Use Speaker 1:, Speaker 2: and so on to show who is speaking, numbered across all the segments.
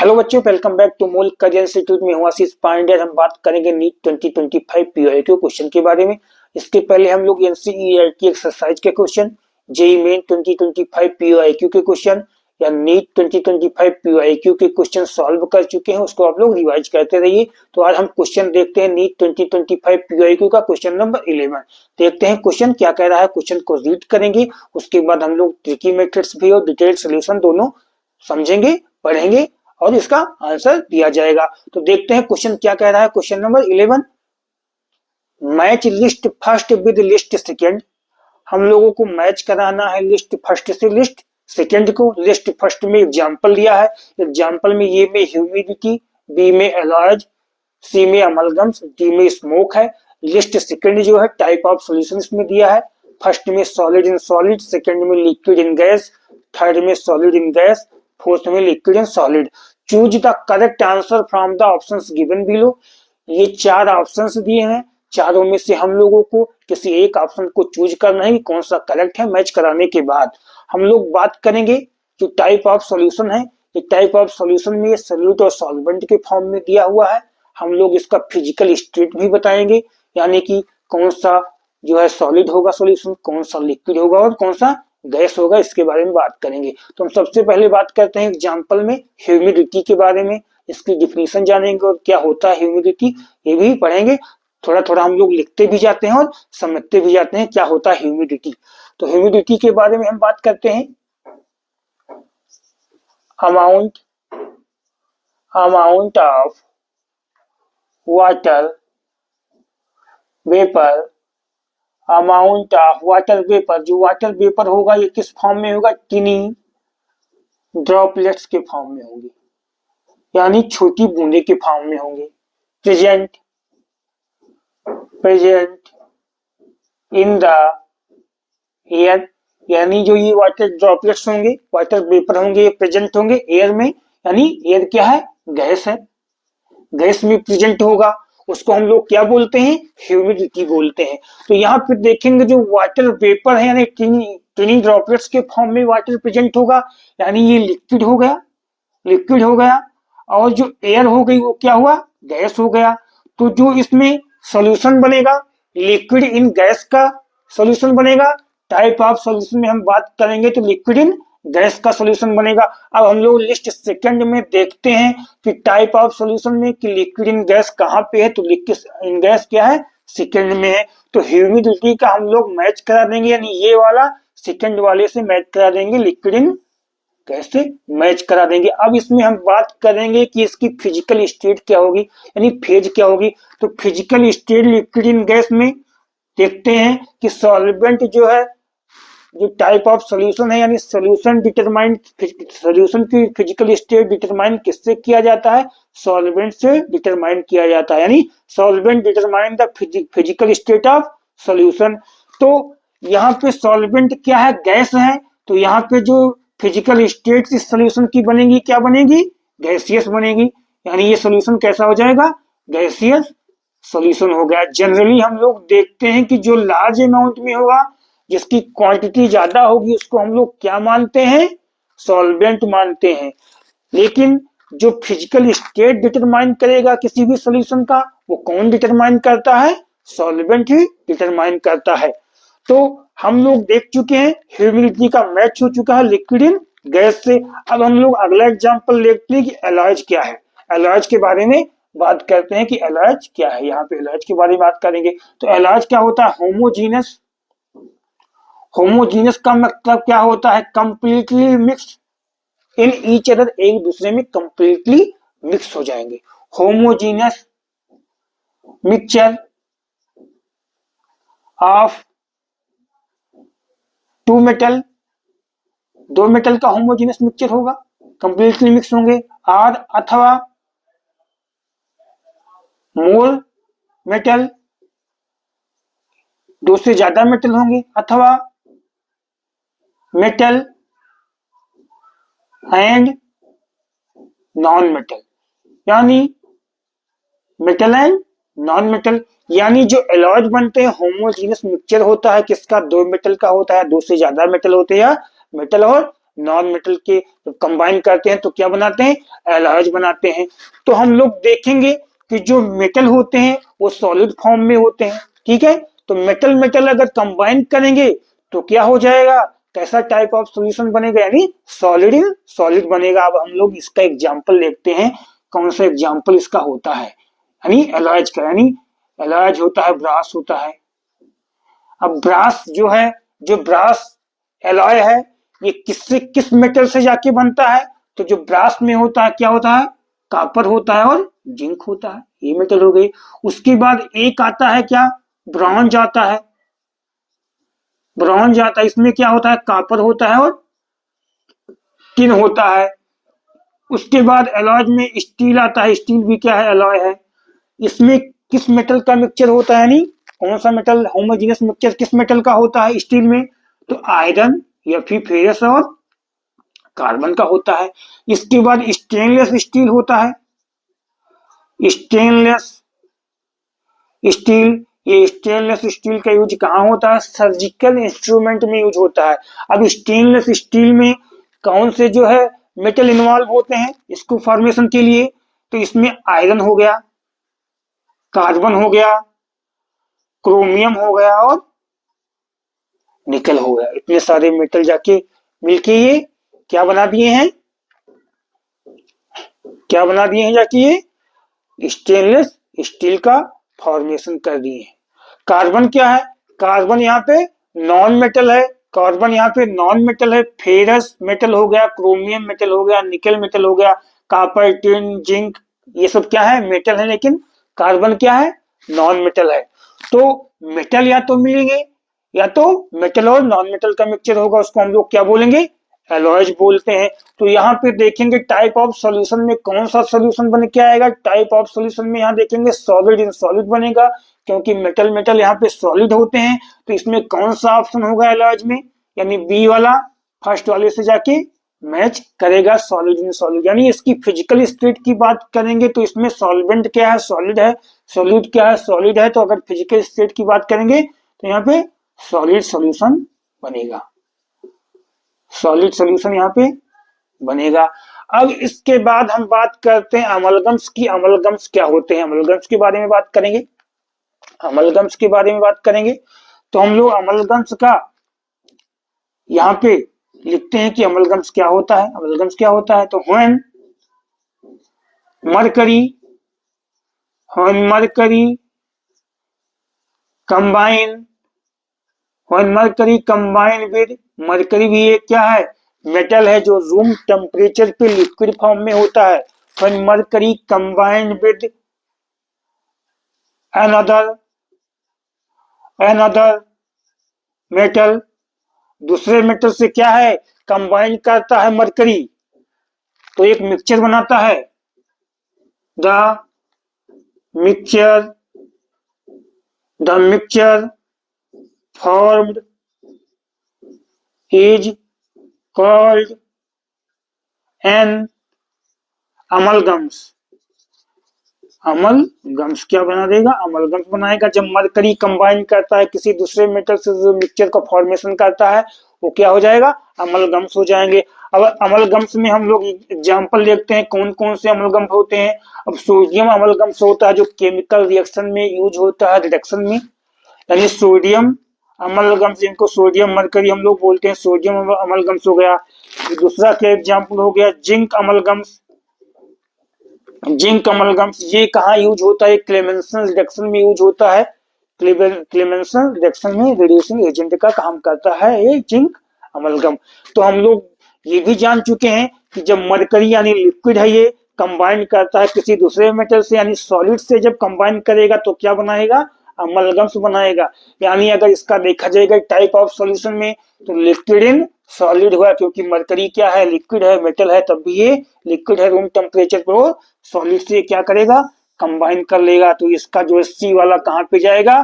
Speaker 1: Hello बच्चों, welcome back to मूल career institute में हूं आशीष पांडे। हम बात करेंगे नीट 2025 पीओआईक्यू क्वेश्चन के बारे में। इसके पहले हम लोग एनसीईआरटी एक्सरसाइज के क्वेश्चन, जेईई मेन 2025 पीओआईक्यू के क्वेश्चन या नीट 2025 पीओआईक्यू के क्वेश्चन सॉल्व कर चुके हैं, उसको आप लोग रिवाइज करते रहिए। तो आज हम क्वेश्चन देखते हैं नीट 2025 पीओआईक्यू का क्वेश्चन नंबर 11। देखते हैं क्वेश्चन क्या कह रहा है। क्वेश्चन को रीड करेंगे, उसके बाद हम लोग ट्रिकी मेथड्स भी और डिटेल्ड सोल्यूशन दोनों समझेंगे, पढ़ेंगे और इसका आंसर दिया जाएगा। तो देखते हैं क्वेश्चन क्या कह रहा है। Question number 11, match list first with list second. हम लोगों को मैच कराना है लिस्ट फर्स्ट से लिस्ट सेकेंड को। लिस्ट फर्स्ट में एग्जांपल दिया है। एग्जांपल में ए में ह्यूमिडिटी, बी में एलॉयज, सी में अमलगम्स, डी में स्मोक है। लिस्ट सेकेंड जो है टाइप ऑफ सॉल्यूशन में दिया है। फर्स्ट में सॉलिड इन सॉलिड, सेकेंड में लिक्विड इन गैस, थर्ड में सॉलिड इन गैस, फोर्थ में liquid in solid. Choose the correct answer from the options given below. ये चार ऑप्शंस दिए हैं, चारों में से हम लोगों को किसी एक ऑप्शन को चूज करना है कि कौन सा करेक्ट है। मैच कराने के बाद हम लोग बात करेंगे जो टाइप ऑफ सॉल्यूशन है। ये टाइप ऑफ सॉल्यूशन में सॉल्यूट और सॉल्वेंट के फॉर्म में दिया हुआ है। हम लोग इसका फिजिकल स्टेट भी बताएंगे, यानी कि कौन सा जो है सॉलिड होगा सॉल्यूशन, कौन सा लिक्विड होगा और कौन सा गैस होगा, इसके बारे में बात करेंगे। तो हम सबसे पहले बात करते हैं एग्जांपल में ह्यूमिडिटी के बारे में। इसकी डिफिनीशन जानेंगे और क्या होता है ह्यूमिडिटी, ये भी पढ़ेंगे। थोड़ा थोड़ा हम लोग लिखते भी जाते हैं और समझते भी जाते हैं क्या होता है ह्यूमिडिटी। तो ह्यूमिडिटी के बारे में हम बात करते हैं। Amount of water vapour, amount of water vapour. जो वाटर वेपर होगा ये किस फॉर्म में होगा? टिनी ड्रॉपलेट्स के फॉर्म में होंगे, यानी छोटी बूंदे के फॉर्म में होंगे। प्रेजेंट इन द एयर, यानी जो ये वाटर ड्रॉपलेट्स होंगे, वाटर वेपर होंगे, ये प्रेजेंट होंगे एयर में। यानी एयर क्या है? गैस है। गैस में प्रेजेंट होगा, उसको हम लोग क्या बोलते हैं? ह्यूमिडिटी बोलते हैं। तो यहाँ पे देखेंगे जो वाटर वेपर है यानी टिनी ड्रॉपलेट्स के फॉर्म में वाटर प्रेजेंट होगा, यानी ये लिक्विड हो गया। और जो एयर हो गई वो क्या हुआ? गैस हो गया। तो जो इसमें सॉल्यूशन बनेगा, लिक्विड इन गैस का सॉल्यूशन बनेगा। टाइप ऑफ सॉल्यूशन में हम बात करेंगे तो लिक्विड इन गैस का सॉल्यूशन बनेगा। अब हम लोग लिस्ट सेकंड में देखते हैं कि टाइप ऑफ सॉल्यूशन में कि लिक्विड इन गैस कहाँ पे है। तो लिक्विड इन गैस क्या है? सेकंड में है। तो ह्यूमिडिटी का हम लोग मैच करा देंगे, यानी ये वाला सेकंड वाले से मैच करा देंगे, लिक्विड इन गैस से मैच करा देंगे। अब इसमें हम बात करेंगे कि इसकी फिजिकल स्टेट क्या होगी, यानी फेज क्या होगी। तो physical state liquid in gas में देखते हैं कि सॉल्वेंट जो है, जो टाइप ऑफ सॉल्यूशन है, यानी सॉल्यूशन की फिजिकल स्टेट डिटरमाइन किससे किया जाता है? सॉल्वेंट से डिटरमाइन किया जाता है, यानी solvent determine the physical state of solution. तो यहाँ पे सॉल्वेंट क्या है? गैस है। तो यहाँ पे जो फिजिकल स्टेट इस सॉल्यूशन की बनेगी, क्या बनेगी? गैसियस बनेगी। यानी ये सॉल्यूशन कैसा हो जाएगा? गैसियस सॉल्यूशन हो गया। जनरली हम लोग देखते हैं कि जो लार्ज अमाउंट में होगा, जिसकी क्वांटिटी ज्यादा होगी, उसको हम लोग क्या मानते हैं? सॉल्वेंट मानते हैं। लेकिन जो फिजिकल स्टेट डिटरमाइन करेगा किसी भी सॉल्यूशन का, वो कौन डिटरमाइन करता है? सॉल्वेंट ही डिटरमाइन करता है। तो हम लोग देख चुके हैं ह्यूमिडिटी का मैच हो चुका है लिक्विड इन गैस से। अब हम लोग अगला एग्जांपल देखते हैं कि एलॉयज क्या है। एलॉयज के बारे में बात करते हैं कि एलॉयज क्या है। यहाँ पे एलॉयज के बारे में बात करेंगे। तो एलॉयज क्या होता है? होमोजीनस। होमोजीनस का मतलब क्या होता है? Completely mixed in each other, एक दूसरे में कंप्लीटली मिक्स हो जाएंगे। Homogeneous mixture of two metal, दो मेटल का होमोजीनस मिक्सचर होगा, कंप्लीटली मिक्स होंगे। और अथवा मोर मेटल, दो से ज्यादा मेटल होंगे, अथवा मेटल एंड नॉन मेटल, यानी मेटल एंड नॉन मेटल। यानी जो एलॉयज बनते हैं होमोजीनस मिक्सचर होता है किसका? दो मेटल का होता है, दो से ज्यादा मेटल होते हैं, या मेटल और नॉन मेटल के जब कंबाइन करते हैं तो क्या बनाते हैं, एलॉयज बनाते हैं। तो हम लोग देखेंगे कि जो मेटल होते हैं वो सॉलिड फॉर्म में होते हैं, ठीक है। तो मेटल मेटल अगर कंबाइन करेंगे तो क्या हो जाएगा, कैसा टाइप ऑफ सॉल्यूशन बनेगा, यानी सॉलिड इन सॉलिड बनेगा। अब हम लोग इसका एग्जांपल देखते हैं, कौन सा एग्जांपल इसका होता है, यानी एलॉयज का, यानी एलॉयज होता है ब्रास होता है। अब ब्रास जो है, जो ब्रास एलॉय है, ये किससे किस मेटल से जाके बनता है, तो जो ब्रास में होता है क्या होता है, कॉपर होता है और जिंक होता है, ये मेटल हो गई। उसके बाद एक आता है क्या, ब्रॉन्ज आता है, ब्रॉन्ज आता है, इसमें क्या होता है, कॉपर होता है और टिन होता है। उसके बाद एलॉय में स्टील आता है, स्टील भी क्या है, एलॉय है। इसमें किस मेटल का मिक्सचर होता है, यानी कौन सा मेटल, होमोजेनियस मिक्सचर किस मेटल का होता है स्टील में, तो आयरन या फिर फेरस और कार्बन का होता है। इसके बाद स्टेनलेस स्टील होता है, स्टेनलेस स्टील, ये स्टेनलेस स्टील का यूज कहाँ होता है, सर्जिकल इंस्ट्रूमेंट में यूज होता है। अब स्टेनलेस स्टील में कौन से जो है मेटल इन्वॉल्व होते हैं इसको फॉर्मेशन के लिए, तो इसमें आयरन हो गया, कार्बन हो गया, क्रोमियम हो गया और निकल हो गया। इतने सारे मेटल जाके मिलके ये क्या बना दिए हैं, क्या बना दिए हैं जाके ये स्टेनलेस स्टील का फॉर्मेशन कर दिए हैं। कार्बन क्या है, कार्बन यहाँ पे नॉन मेटल है, कार्बन यहाँ पे नॉन मेटल है, फेरस मेटल हो गया, क्रोमियम मेटल हो गया, निकल मेटल हो गया, कॉपर, टिन, जिंक, ये सब क्या है, मेटल है, लेकिन कार्बन क्या है, नॉन मेटल है। तो मेटल या तो मिलेंगे, या तो मेटल और नॉन मेटल का मिक्सचर होगा, उसको हम लोग क्या बोलेंगे, एलॉयज बोलते हैं। तो यहाँ पे देखेंगे टाइप ऑफ सॉल्यूशन में कौन सा सॉल्यूशन बन के आएगा, टाइप ऑफ सॉल्यूशन में यहाँ देखेंगे सॉलिड इन सॉलिड बनेगा, क्योंकि मेटल मेटल यहाँ पे सॉलिड होते हैं। तो इसमें कौन सा ऑप्शन होगा एलॉयज में, यानी बी वाला फर्स्ट वाले से जाके मैच करेगा, सॉलिड इन सॉलिड। यानी इसकी फिजिकल स्टेट की बात करेंगे तो इसमें सॉल्वेंट क्या है, सॉलिड है, सॉल्यूट क्या है, सॉलिड है। तो अगर फिजिकल स्टेट की बात करेंगे तो यहाँ पे सॉलिड सॉल्यूशन बनेगा, सॉलिड सॉल्यूशन यहाँ पे बनेगा। अब इसके बाद हम बात करते हैं अमलगम्स की। अमलगम्स क्या होते हैं, अमलगम्स के बारे में बात करेंगे, अमलगम्स के बारे में बात करेंगे। तो हम लोग अमलगम्स का यहाँ पे लिखते हैं कि अमलगम्स क्या होता है, अमलगम्स क्या होता है, तो when mercury, when mercury combine, when mercury combine with, mercury भी एक क्या है, मेटल है जो रूम टेम्परेचर पे लिक्विड फॉर्म में होता है। When mercury combined with another another metal, दूसरे मेटल से क्या है, कंबाइन करता है मरकरी, तो एक मिक्सचर बनाता है। The mixture, the mixture formed is called an amalgams। अमलगम्स क्या बना देगा, अमलगम्स बनाएगा। जब मरकरी कंबाइन करता है किसी दूसरे मेटल से, जो मिक्सचर का फॉर्मेशन करता है, वो क्या हो जाएगा, अमलगम्स हो जाएंगे। अब अमलगम्स में हम लोग एग्जांपल देखते हैं कौन कौन से अमलगम्स होते हैं। अब सोडियम अमलगम्स होता है जो केमिकल रिएक्शन में यूज होता है, रिडक्शन में, यानी सोडियम अमलगम्स, जिनको सोडियम मरकरी हम लोग बोलते हैं, सोडियम अमलगम्स हो गया। दूसरा क्या एग्जांपल हो गया, जिंक अमलगम्स। जिंक अमलगम्स ये कहाँ यूज होता है, क्लेमेंसन रिडक्शन में यूज होता है। क्लेमेंसन रिडक्शन में रिड्यूसिंग एजेंट का काम करता है ये जिंक अमलगम। तो हम लोग ये भी जान चुके हैं कि जब मरकरी यानी लिक्विड है ये कंबाइन करता है किसी दूसरे मेटल से, यानी सॉलिड से जब कंबाइन करेगा तो क्या बनाएगा, अमलगम्स बनाएगा। यानी अगर इसका देखा जाएगा टाइप ऑफ सॉल्यूशन में तो लिक्विड इन सॉलिड हुआ, क्योंकि मरकरी क्या है, लिक्विड है, मेटल है, तब भी ये लिक्विड है, रूम टेम्परेचर पर वो सॉलिड से क्या करेगा, कंबाइन कर लेगा। तो इसका जो सी वाला कहाँ पे जाएगा,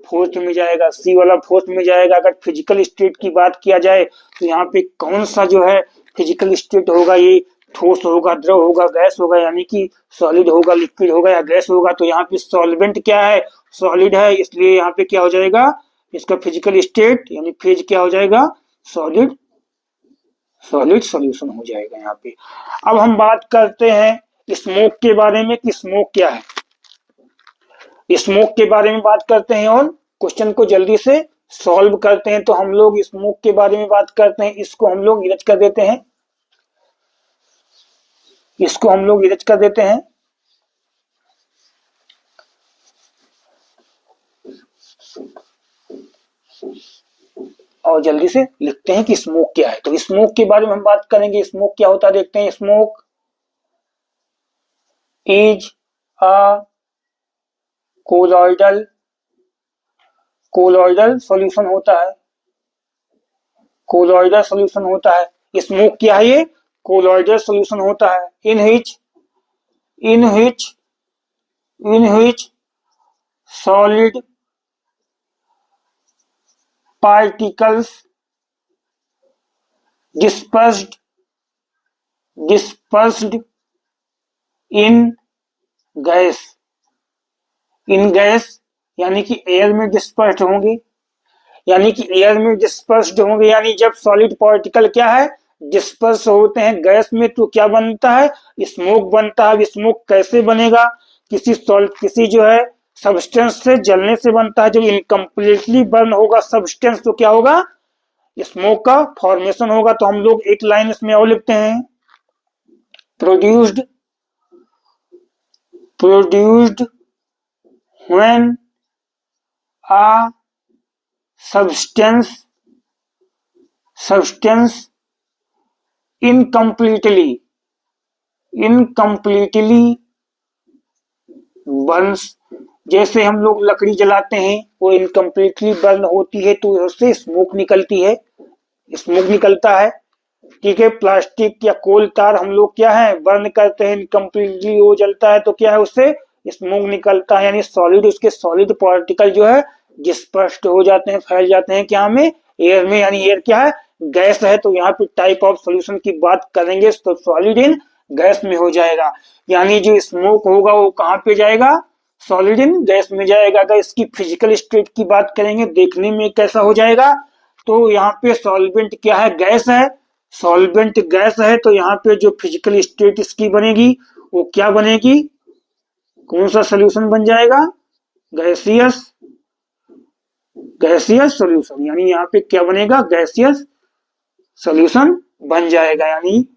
Speaker 1: फोर्थ में जाएगा, सी वाला फोर्थ में जाएगा। अगर फिजिकल स्टेट की बात किया जाए तो यहाँ पे कौन सा जो है फिजिकल स्टेट होगा, ये ठोस होगा, द्रव होगा, गैस होगा, यानी कि सॉलिड होगा, लिक्विड होगा या गैस होगा। तो यहाँ पे सॉल्वेंट क्या है, सॉलिड है, इसलिए यहाँ पे क्या हो जाएगा, इसका फिजिकल स्टेट यानी फेज क्या हो जाएगा, सॉलिड सॉलिड सॉल्यूशन हो जाएगा यहाँ पे। अब हम बात करते हैं स्मोक के बारे में कि स्मोक क्या है। स्मोक के बारे में बात करते हैं और क्वेश्चन को जल्दी से सॉल्व करते हैं। तो हम लोग स्मोक के बारे में बात करते हैं, इसको हम लोग इरेज कर देते हैं, इसको हम लोग इरेज कर देते हैं। और जल्दी से लिखते हैं कि स्मोक क्या है। तो स्मोक के बारे में हम बात करेंगे, स्मोक क्या होता है देखते हैं। Smoke is a colloidal solution होता है, कोलॉइडल सॉल्यूशन होता है। स्मोक क्या है? ये कोलॉइडल सॉल्यूशन होता है। In which solid particles dispersed in gas, यानी कि एयर में डिस्पर्स्ड होंगे, यानी जब सॉलिड पार्टिकल क्या है, डिस्पर्स होते हैं गैस में, तो क्या बनता है? स्मोक बनता है। स्मोक कैसे बनेगा? किसी जो है सब्सटेंस से जलने से बनता है। जब इनकम्प्लीटली बर्न होगा सब्सटेंस तो क्या होगा? स्मोक का फॉर्मेशन होगा। तो हम लोग एक लाइन इसमें और लिखते हैं, produced when a substance incompletely burns। जैसे हम लोग लकड़ी जलाते हैं, वो इनकम्प्लीटली बर्न होती है तो उससे स्मोक निकलती है, स्मोक निकलता है। ठीक है, प्लास्टिक या कोल तार हम लोग क्या है बर्न करते हैं, इनकम्प्लीटली वो जलता है तो क्या है उससे स्मोक निकलता है। यानी सॉलिड, उसके सॉलिड पार्टिकल जो है डिस्पर्स्ड हो जाते हैं, फैल जाते हैं क्या में? एयर में। यानी एयर क्या है? गैस है। तो यहाँ पे टाइप ऑफ सॉल्यूशन की बात करेंगे तो सॉलिड इन गैस में हो जाएगा। यानी जो स्मोक होगा वो कहाँ पे जाएगा? सॉलिड इन गैस में जाएगा। अगर इसकी फिजिकल स्टेट की बात करेंगे, देखने में कैसा हो जाएगा, तो यहाँ पे सॉल्वेंट क्या है? गैस है। सॉल्वेंट गैस है तो यहाँ पे जो फिजिकल स्टेट इसकी बनेगी वो क्या बनेगी? कौन सा सॉल्यूशन बन जाएगा? Gaseous solution. यानी यहाँ पे क्या बनेगा? गैसियस सॉल्यूशन बन जाएगा। यानी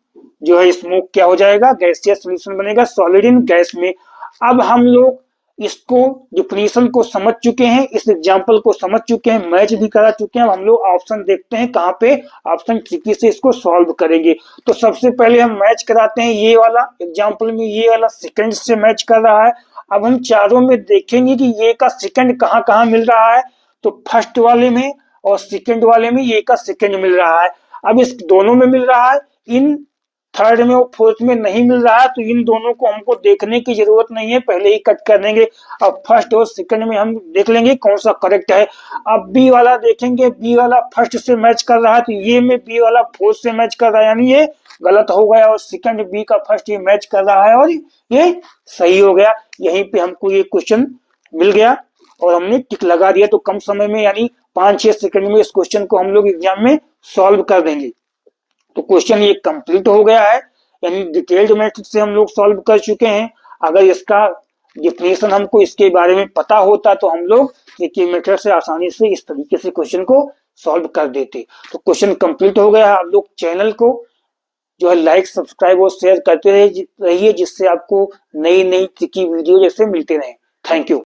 Speaker 1: जो है स्मोक क्या हो जाएगा? गैसियस सॉल्यूशन बनेगा, सॉलिड इन गैस में। अब हम लोग इसको डिफिनीशन को समझ चुके हैं, इस एग्जांपल को समझ चुके हैं, मैच भी करा चुके हैं। अब हम लोग ऑप्शन देखते हैं कहाँ पे ऑप्शन ट्रिकी से इसको सॉल्व करेंगे। तो सबसे पहले हम मैच कराते हैं, ये वाला एग्जांपल में ये वाला सेकंड से मैच कर रहा है। अब हम चारों में देखेंगे कि ये का सेकंड कहाँ कहाँ मिल रहा है। तो फर्स्ट वाले में और सेकंड वाले में ये का सेकंड मिल रहा है। अब इस दोनों में मिल रहा है, इन थर्ड में और फोर्थ में नहीं मिल रहा है, तो इन दोनों को हमको देखने की जरूरत नहीं है, पहले ही कट कर देंगे। अब फर्स्ट और सेकंड में हम देख लेंगे कौन सा करेक्ट है। अब बी वाला देखेंगे, बी वाला फर्स्ट से मैच कर रहा है तो ये में बी वाला फोर्थ से मैच कर रहा है, यानी ये गलत हो गया। और सेकंड बी का फर्स्ट ये मैच कर रहा है और ये सही हो गया। यहीं पे हमको ये क्वेश्चन मिल गया और हमने टिक लगा दिया। तो कम समय में यानी 5-6 सेकंड में इस क्वेश्चन को हम लोग एग्जाम में सॉल्व कर देंगे। तो क्वेश्चन ये कंप्लीट हो गया है, यानी डिटेल्ड मेथड से हम लोग सॉल्व कर चुके हैं। अगर इसका डिफिनेशन हमको इसके बारे में पता होता तो हम लोग ट्रिकी मेथड से आसानी से इस तरीके से क्वेश्चन को सॉल्व कर देते। तो क्वेश्चन कंप्लीट हो गया है। आप लोग चैनल को जो है लाइक, सब्सक्राइब और शेयर करते रहिए, जिससे आपको नई नई ट्रिकी वीडियो जैसे मिलते रहे। Thank you.